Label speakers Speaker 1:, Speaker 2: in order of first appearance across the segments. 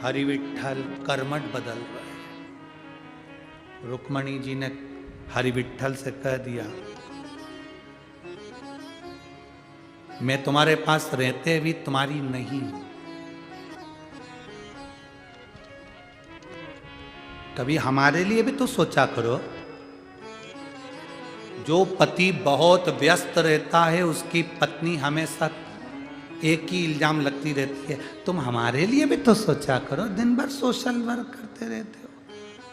Speaker 1: हरि विठ्ठल कर्मठ बदल रहे। रुक्मणी जी ने हरि विठ्ठल से कह दिया, मैं तुम्हारे पास रहते भी तुम्हारी नहीं। कभी हमारे लिए भी तो सोचा करो। जो पति बहुत व्यस्त रहता है उसकी पत्नी हमेशा एक ही इल्जाम लगती रहती है। तुम हमारे लिए भी तो सोचा करो। दिन भर सोशल वर्क करते रहते हो,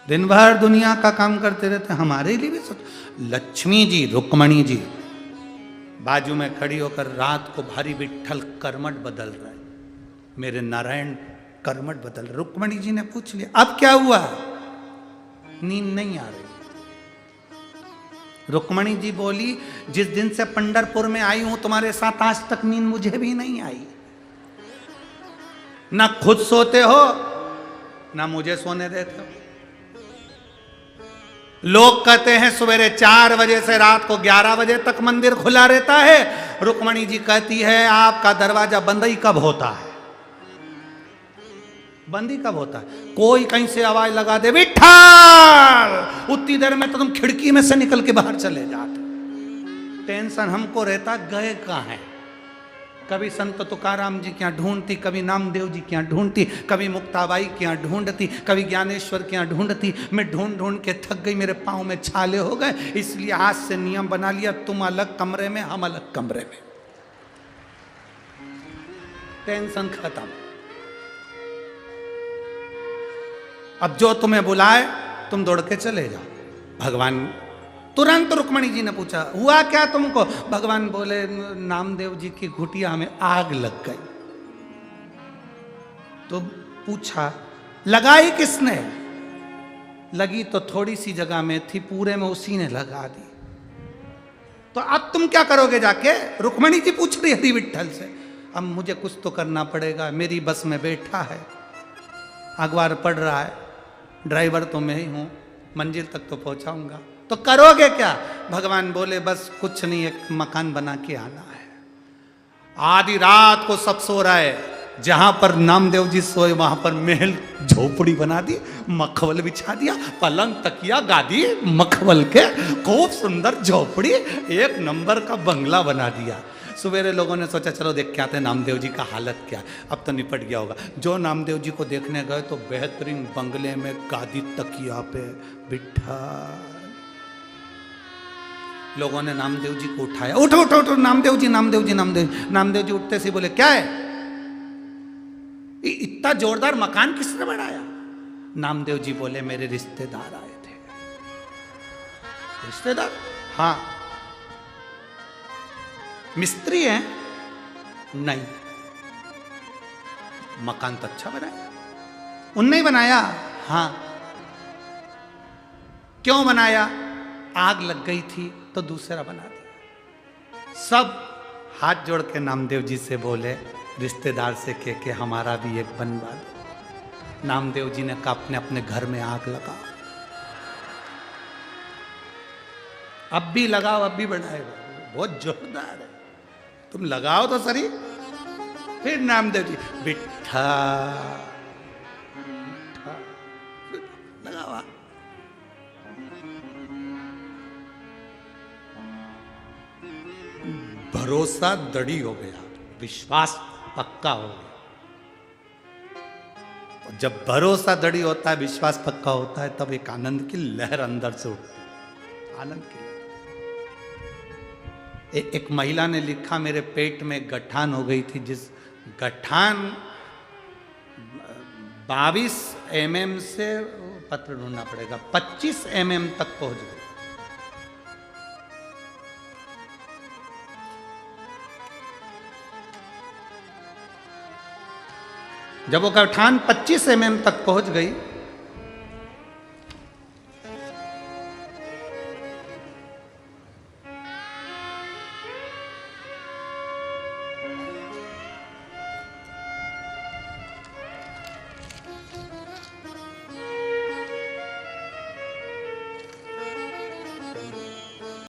Speaker 1: दिन भर दुनिया का काम करते रहते हो, हमारे लिए भी सोचो। लक्ष्मी जी, रुक्मणी जी बाजू में खड़ी होकर रात को हरि विठ्ठल कर्मठ बदल रहे, मेरे नारायण कर्मठ बदल रहे। रुक्मणी जी ने पूछ लिया, अब क्या हुआ? नींद नहीं आ रही। रुक्मणी जी बोली, जिस दिन से पंढरपुर में आई हूं तुम्हारे साथ आज तक नींद मुझे भी नहीं आई। ना खुद सोते हो ना मुझे सोने देते हो। लोग कहते हैं सवेरे 4 बजे से रात को 11 बजे तक मंदिर खुला रहता है। रुक्मणी जी कहती है, आपका दरवाजा बंद ही कब होता है? बंद ही कब होता है? कोई कहीं से आवाज लगा दे विठ्ठल, उतनी देर में तो तुम खिड़की में से निकल के बाहर चले जाते। टेंशन हमको रहता, गए कहाँ हैं? कभी संत तुकाराम जी क्या ढूंढती, कभी नामदेव जी क्या ढूंढती, कभी मुक्ताबाई क्या ढूंढती, कभी ज्ञानेश्वर क्या ढूंढती। मैं ढूंढ ढूंढ के थक गई, मेरे पाँव में छाले हो गए। इसलिए आज से नियम बना लिया, तुम अलग कमरे में, हम अलग कमरे में। टेंशन खत्म। अब जो तुम्हें बुलाए तुम दौड़ के चले जाओ। भगवान तुरंत रुक्मणी जी ने पूछा, हुआ क्या तुमको? भगवान बोले, नामदेव जी की घुटिया में आग लग गई। तो पूछा, लगाई किसने? लगी तो थोड़ी सी जगह में थी, पूरे में उसी ने लगा दी। तो अब तुम क्या करोगे जाके? रुक्मणी जी पूछ रही हरि विठ्ठल से। अब मुझे कुछ तो करना पड़ेगा, मेरी बस में बैठा है, अखबार पढ़ रहा है, ड्राइवर तो मैं ही हूं, मंजिल तक तो पहुंचाऊंगा। तो करोगे क्या? भगवान बोले, बस कुछ नहीं, एक मकान बना के आना है। आधी रात को सब सो रहा है, जहां पर नामदेव जी सोए वहां पर महल झोपड़ी बना दी, मखमल बिछा दिया, पलंग तकिया गादी मखमल के, खूब सुंदर झोपड़ी, एक नंबर का बंगला बना दिया। सवेरे लोगों ने सोचा चलो देख के आते हैं नामदेव जी का हालत क्या है। अब तो निपट गया होगा। जो नामदेव जी को देखने गए तो बेहतरीन बंगले में गादी तकिया पे विठ्ठल। लोगों ने नामदेव जी को उठाया, उठो उठो उठो, नामदेव जी नामदेव जी नामदेव। नामदेव जी उठते से बोले, क्या है? इतना जोरदार मकान किसने बनाया? नामदेव जी बोले, मेरे रिश्तेदार आए थे। रिश्तेदार? हाँ। मिस्त्री हैं? नहीं। मकान तो अच्छा बनाया। उनने ही बनाया? हाँ। क्यों बनाया? आग लग गई थी तो दूसरा बना दिया। सब हाथ जोड़ के नामदेव जी से बोले, रिश्तेदार से कह के हमारा भी एक बनवा दो। नामदेव जी ने कहा, अपने अपने घर में आग लगाओ। अब भी लगाओ, अब भी बनाएगा, बहुत जोरदार है, तुम लगाओ तो सही। फिर नामदेव जी विठ्ठल लगावा। भरोसा दड़ी हो गया, विश्वास पक्का हो गया। और जब भरोसा दड़ी होता है, विश्वास पक्का होता है, तब एक आनंद की लहर अंदर से उठती है। आनंद की लहर। एक महिला ने लिखा, मेरे पेट में गठान हो गई थी, जिस गठान 22 mm से, पत्र ढूंढना पड़ेगा, 25 mm तक पहुंच गई। जब वो गठान 25 mm तक पहुंच गई